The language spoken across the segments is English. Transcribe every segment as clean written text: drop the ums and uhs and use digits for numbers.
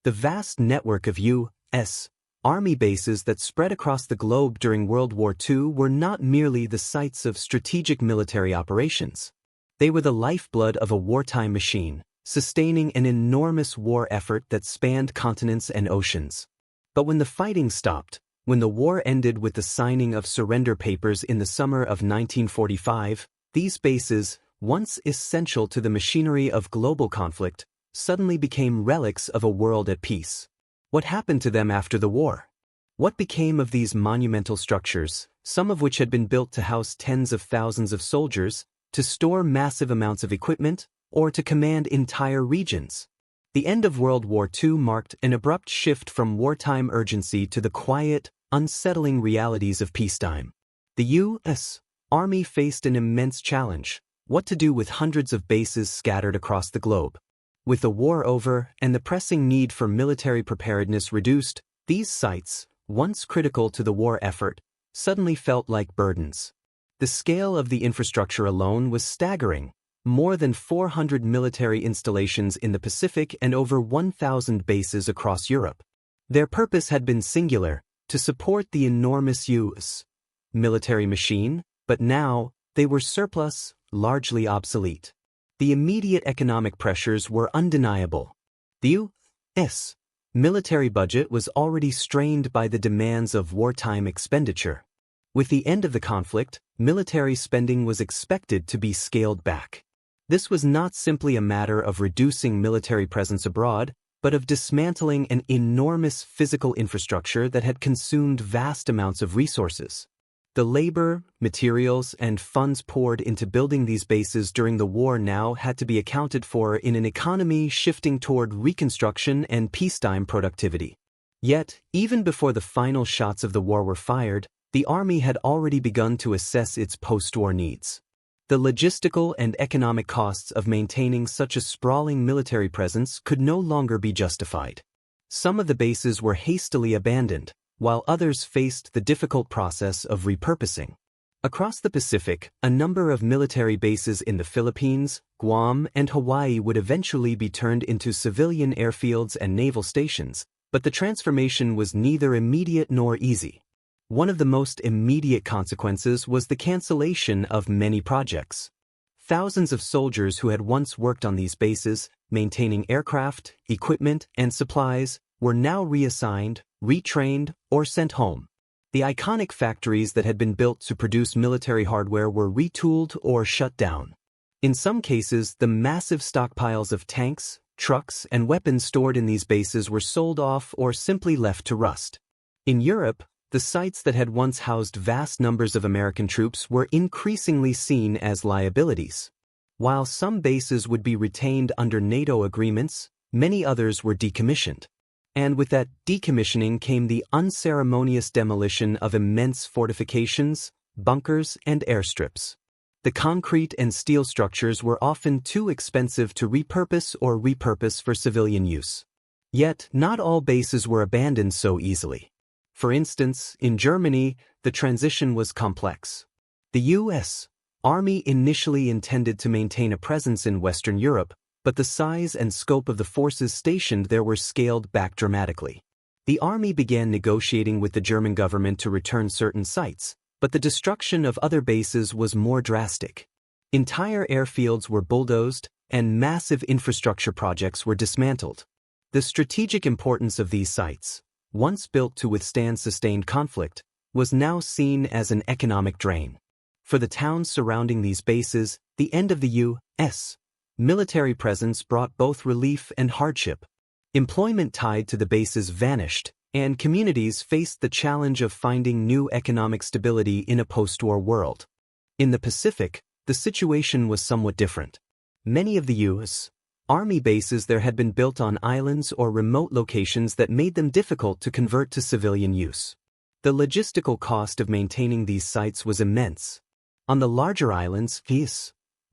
The vast network of U.S. Army bases that spread across the globe during World War II were not merely the sites of strategic military operations. They were the lifeblood of a wartime machine, sustaining an enormous war effort that spanned continents and oceans. But when the fighting stopped, when the war ended with the signing of surrender papers in the summer of 1945, these bases, once essential to the machinery of global conflict, suddenly became relics of a world at peace. What happened to them after the war? What became of these monumental structures, some of which had been built to house tens of thousands of soldiers, to store massive amounts of equipment, or to command entire regions? The end of World War II marked an abrupt shift from wartime urgency to the quiet, unsettling realities of peacetime. The U.S. Army faced an immense challenge: what to do with hundreds of bases scattered across the globe. With the war over and the pressing need for military preparedness reduced, these sites, once critical to the war effort, suddenly felt like burdens. The scale of the infrastructure alone was staggering: more than 400 military installations in the Pacific and over 1,000 bases across Europe. Their purpose had been singular: to support the enormous U.S. military machine, but now they were surplus, largely obsolete. The immediate economic pressures were undeniable. The U.S. military budget was already strained by the demands of wartime expenditure. With the end of the conflict, military spending was expected to be scaled back. This was not simply a matter of reducing military presence abroad, but of dismantling an enormous physical infrastructure that had consumed vast amounts of resources. The labor, materials, and funds poured into building these bases during the war now had to be accounted for in an economy shifting toward reconstruction and peacetime productivity. Yet, even before the final shots of the war were fired, the Army had already begun to assess its post-war needs. The logistical and economic costs of maintaining such a sprawling military presence could no longer be justified. Some of the bases were hastily abandoned, while others faced the difficult process of repurposing. Across the Pacific, a number of military bases in the Philippines, Guam, and Hawaii would eventually be turned into civilian airfields and naval stations, but the transformation was neither immediate nor easy. One of the most immediate consequences was the cancellation of many projects. Thousands of soldiers who had once worked on these bases, maintaining aircraft, equipment, and supplies, were now reassigned, retrained, or sent home. The iconic factories that had been built to produce military hardware were retooled or shut down. In some cases, the massive stockpiles of tanks, trucks, and weapons stored in these bases were sold off or simply left to rust. In Europe, the sites that had once housed vast numbers of American troops were increasingly seen as liabilities. While some bases would be retained under NATO agreements, many others were decommissioned. And with that decommissioning came the unceremonious demolition of immense fortifications, bunkers, and airstrips. The concrete and steel structures were often too expensive to repurpose for civilian use. Yet, not all bases were abandoned so easily. For instance, in Germany, the transition was complex. The U.S. Army initially intended to maintain a presence in Western Europe, but the size and scope of the forces stationed there were scaled back dramatically. The Army began negotiating with the German government to return certain sites, but the destruction of other bases was more drastic. Entire airfields were bulldozed, and massive infrastructure projects were dismantled. The strategic importance of these sites, once built to withstand sustained conflict, was now seen as an economic drain. For the towns surrounding these bases, the end of the U.S. military presence brought both relief and hardship. Employment tied to the bases vanished, and communities faced the challenge of finding new economic stability in a post-war world. In the Pacific, the situation was somewhat different. Many of the U.S. Army bases there had been built on islands or remote locations that made them difficult to convert to civilian use. The logistical cost of maintaining these sites was immense. On the larger islands,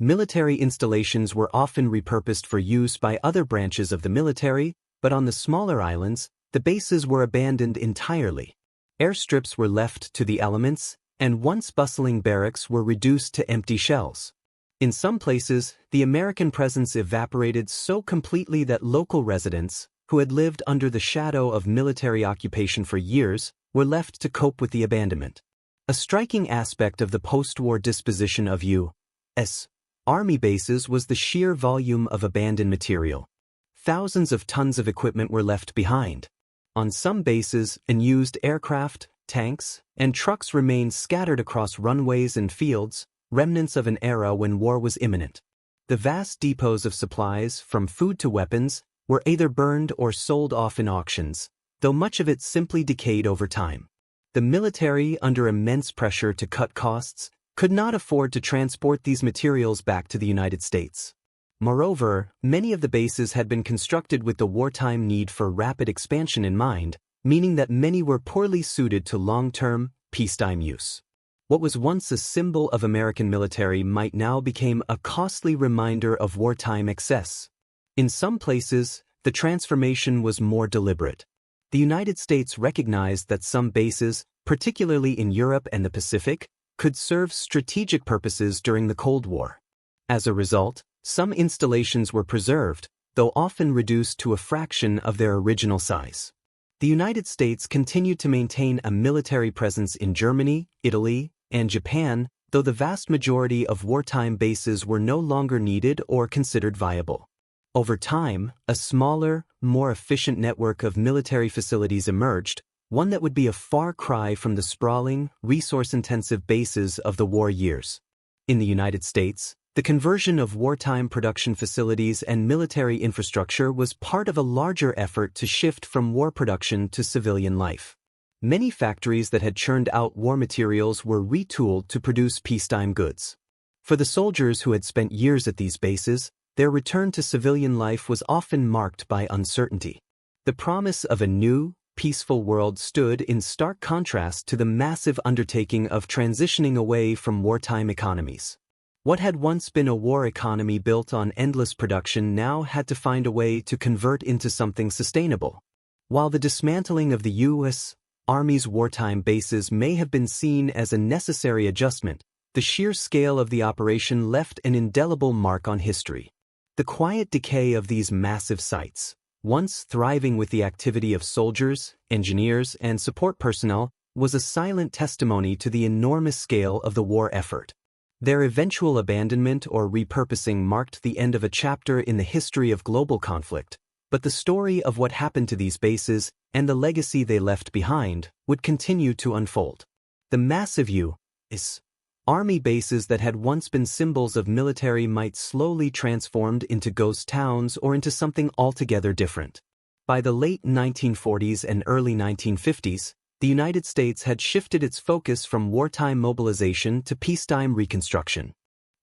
military installations were often repurposed for use by other branches of the military, but on the smaller islands, the bases were abandoned entirely. Airstrips were left to the elements, and once bustling barracks were reduced to empty shells. In some places, the American presence evaporated so completely that local residents, who had lived under the shadow of military occupation for years, were left to cope with the abandonment. A striking aspect of the post-war disposition of U.S. Army bases was the sheer volume of abandoned material. Thousands of tons of equipment were left behind. On some bases, unused aircraft, tanks, and trucks remained scattered across runways and fields, remnants of an era when war was imminent. The vast depots of supplies, from food to weapons, were either burned or sold off in auctions, though much of it simply decayed over time. The military, under immense pressure to cut costs, could not afford to transport these materials back to the United States. Moreover, many of the bases had been constructed with the wartime need for rapid expansion in mind, meaning that many were poorly suited to long-term, peacetime use. What was once a symbol of American military might now become a costly reminder of wartime excess. In some places, the transformation was more deliberate. The United States recognized that some bases, particularly in Europe and the Pacific, could serve strategic purposes during the Cold War. As a result, some installations were preserved, though often reduced to a fraction of their original size. The United States continued to maintain a military presence in Germany, Italy, and Japan, though the vast majority of wartime bases were no longer needed or considered viable. Over time, a smaller, more efficient network of military facilities emerged, one that would be a far cry from the sprawling, resource-intensive bases of the war years. In the United States, the conversion of wartime production facilities and military infrastructure was part of a larger effort to shift from war production to civilian life. Many factories that had churned out war materials were retooled to produce peacetime goods. For the soldiers who had spent years at these bases, their return to civilian life was often marked by uncertainty. The promise of a new, peaceful world stood in stark contrast to the massive undertaking of transitioning away from wartime economies. What had once been a war economy built on endless production now had to find a way to convert into something sustainable. While the dismantling of the U.S. Army's wartime bases may have been seen as a necessary adjustment, the sheer scale of the operation left an indelible mark on history. The quiet decay of these massive sites, once thriving with the activity of soldiers, engineers, and support personnel, was a silent testimony to the enormous scale of the war effort. Their eventual abandonment or repurposing marked the end of a chapter in the history of global conflict, but the story of what happened to these bases and the legacy they left behind would continue to unfold. The massive U.S. Army bases that had once been symbols of military might slowly transformed into ghost towns or into something altogether different. By the late 1940s and early 1950s, the United States had shifted its focus from wartime mobilization to peacetime reconstruction.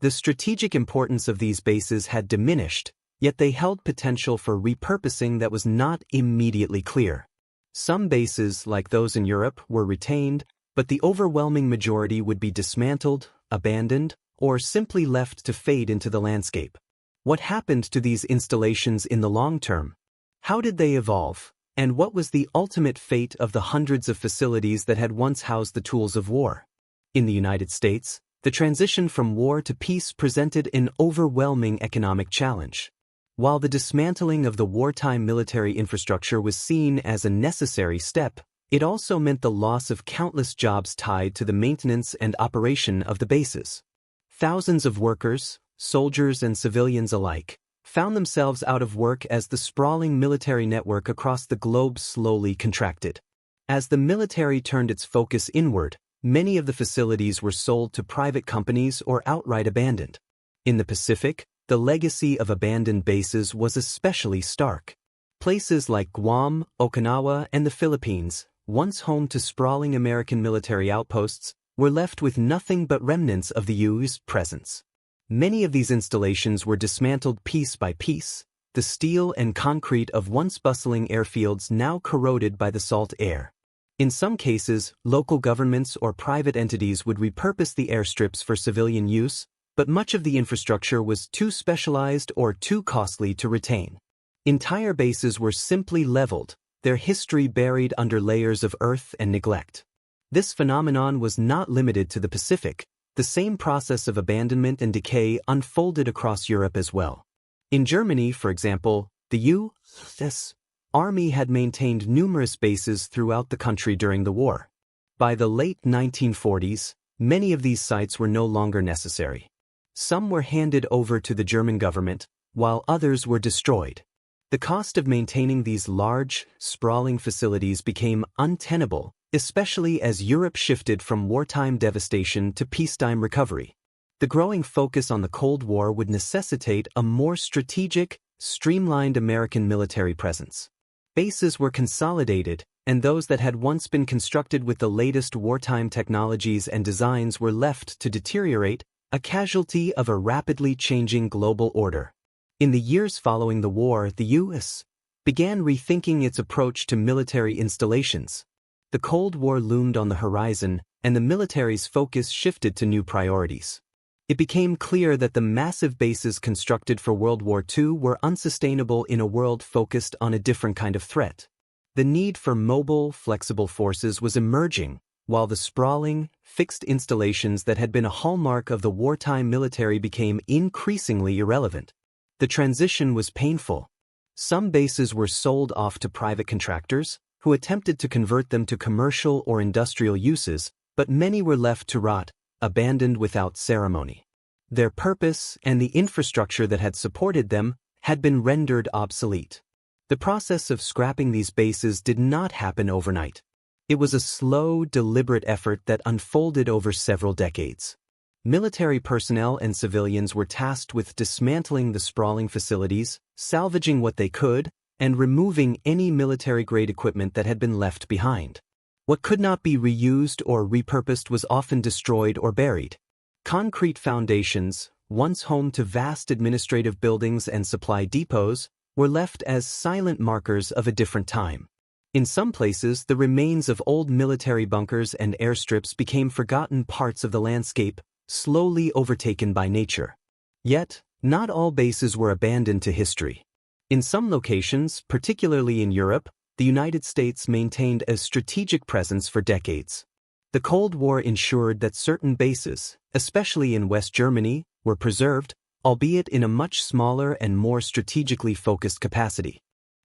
The strategic importance of these bases had diminished, yet they held potential for repurposing that was not immediately clear. Some bases, like those in Europe, were retained, but the overwhelming majority would be dismantled, abandoned, or simply left to fade into the landscape. What happened to these installations in the long term? How did they evolve? And what was the ultimate fate of the hundreds of facilities that had once housed the tools of war? In the United States, the transition from war to peace presented an overwhelming economic challenge. While the dismantling of the wartime military infrastructure was seen as a necessary step, it also meant the loss of countless jobs tied to the maintenance and operation of the bases. Thousands of workers, soldiers and civilians alike, found themselves out of work as the sprawling military network across the globe slowly contracted. As the military turned its focus inward, many of the facilities were sold to private companies or outright abandoned. In the Pacific, the legacy of abandoned bases was especially stark. Places like Guam, Okinawa, and the Philippines, once home to sprawling American military outposts, were left with nothing but remnants of the U.S. presence. Many of these installations were dismantled piece by piece, the steel and concrete of once bustling airfields now corroded by the salt air. In some cases, local governments or private entities would repurpose the airstrips for civilian use, but much of the infrastructure was too specialized or too costly to retain. Entire bases were simply leveled, their history buried under layers of earth and neglect. This phenomenon was not limited to the Pacific. The same process of abandonment and decay unfolded across Europe as well. In Germany, for example, the U.S. Army had maintained numerous bases throughout the country during the war. By the late 1940s, many of these sites were no longer necessary. Some were handed over to the German government, while others were destroyed. The cost of maintaining these large, sprawling facilities became untenable, especially as Europe shifted from wartime devastation to peacetime recovery. The growing focus on the Cold War would necessitate a more strategic, streamlined American military presence. Bases were consolidated, and those that had once been constructed with the latest wartime technologies and designs were left to deteriorate, a casualty of a rapidly changing global order. In the years following the war, the U.S. began rethinking its approach to military installations. The Cold War loomed on the horizon, and the military's focus shifted to new priorities. It became clear that the massive bases constructed for World War II were unsustainable in a world focused on a different kind of threat. The need for mobile, flexible forces was emerging, while the sprawling, fixed installations that had been a hallmark of the wartime military became increasingly irrelevant. The transition was painful. Some bases were sold off to private contractors, who attempted to convert them to commercial or industrial uses, but many were left to rot, abandoned without ceremony. Their purpose and the infrastructure that had supported them had been rendered obsolete. The process of scrapping these bases did not happen overnight. It was a slow, deliberate effort that unfolded over several decades. Military personnel and civilians were tasked with dismantling the sprawling facilities, salvaging what they could, and removing any military-grade equipment that had been left behind. What could not be reused or repurposed was often destroyed or buried. Concrete foundations, once home to vast administrative buildings and supply depots, were left as silent markers of a different time. In some places, the remains of old military bunkers and airstrips became forgotten parts of the landscape, slowly overtaken by nature. Yet, not all bases were abandoned to history. In some locations, particularly in Europe, the United States maintained a strategic presence for decades. The Cold War ensured that certain bases, especially in West Germany, were preserved, albeit in a much smaller and more strategically focused capacity.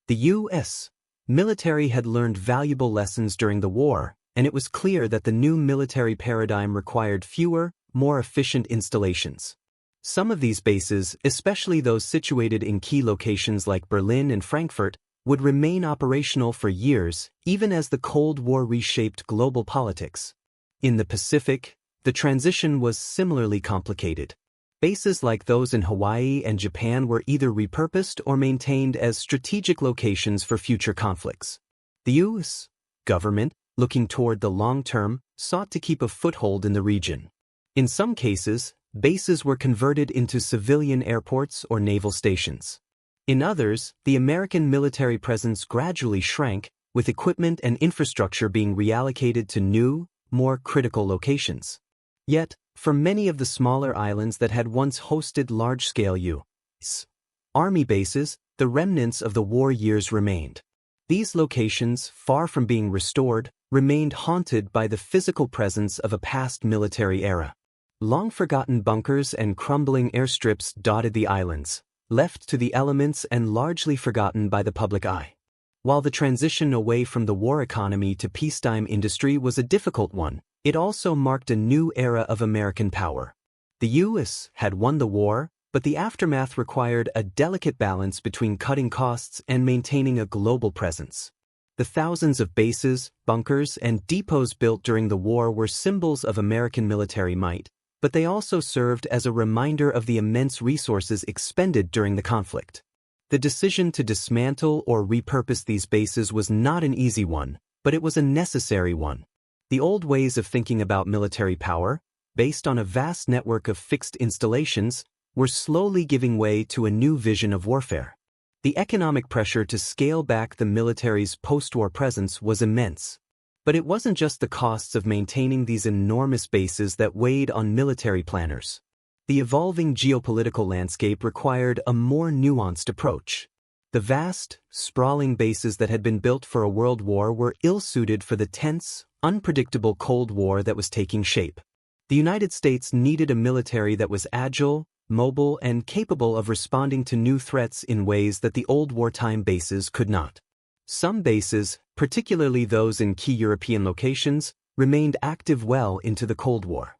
The U.S. military had learned valuable lessons during the war, and it was clear that the new military paradigm required fewer, more efficient installations. Some of these bases, especially those situated in key locations like Berlin and Frankfurt, would remain operational for years, even as the Cold War reshaped global politics. In the Pacific, the transition was similarly complicated. Bases like those in Hawaii and Japan were either repurposed or maintained as strategic locations for future conflicts. The U.S. government, looking toward the long term, sought to keep a foothold in the region. In some cases, bases were converted into civilian airports or naval stations. In others, the American military presence gradually shrank, with equipment and infrastructure being reallocated to new, more critical locations. Yet, for many of the smaller islands that had once hosted large-scale U.S. Army bases, the remnants of the war years remained. These locations, far from being restored, remained haunted by the physical presence of a past military era. Long-forgotten bunkers and crumbling airstrips dotted the islands, left to the elements and largely forgotten by the public eye. While the transition away from the war economy to peacetime industry was a difficult one, it also marked a new era of American power. The U.S. had won the war, but the aftermath required a delicate balance between cutting costs and maintaining a global presence. The thousands of bases, bunkers, and depots built during the war were symbols of American military might, but they also served as a reminder of the immense resources expended during the conflict. The decision to dismantle or repurpose these bases was not an easy one, but it was a necessary one. The old ways of thinking about military power, based on a vast network of fixed installations, were slowly giving way to a new vision of warfare. The economic pressure to scale back the military's post-war presence was immense. But it wasn't just the costs of maintaining these enormous bases that weighed on military planners. The evolving geopolitical landscape required a more nuanced approach. The vast, sprawling bases that had been built for a world war were ill-suited for the tense, unpredictable Cold War that was taking shape. The United States needed a military that was agile, mobile, and capable of responding to new threats in ways that the old wartime bases could not. Some bases, particularly those in key European locations, remained active well into the Cold War.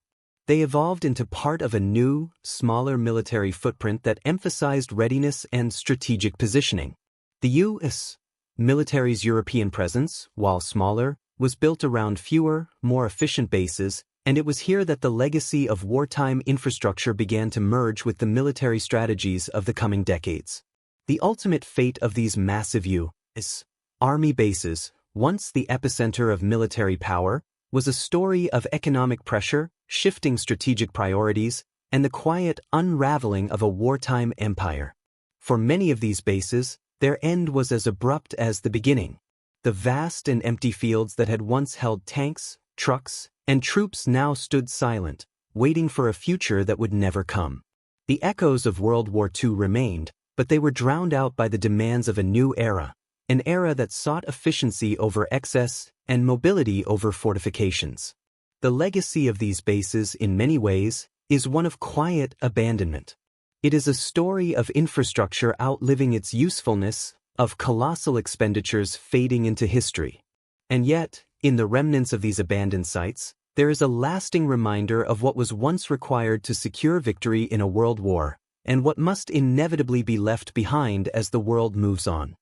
They evolved into part of a new, smaller military footprint that emphasized readiness and strategic positioning. The U.S. military's European presence, while smaller, was built around fewer, more efficient bases, and it was here that the legacy of wartime infrastructure began to merge with the military strategies of the coming decades. The ultimate fate of these massive U.S. Army bases, once the epicenter of military power, was a story of economic pressure, shifting strategic priorities, and the quiet unraveling of a wartime empire. For many of these bases, their end was as abrupt as the beginning. The vast and empty fields that had once held tanks, trucks, and troops now stood silent, waiting for a future that would never come. The echoes of World War II remained, but they were drowned out by the demands of a new era, an era that sought efficiency over excess and mobility over fortifications. The legacy of these bases, in many ways, is one of quiet abandonment. It is a story of infrastructure outliving its usefulness, of colossal expenditures fading into history. And yet, in the remnants of these abandoned sites, there is a lasting reminder of what was once required to secure victory in a world war, and what must inevitably be left behind as the world moves on.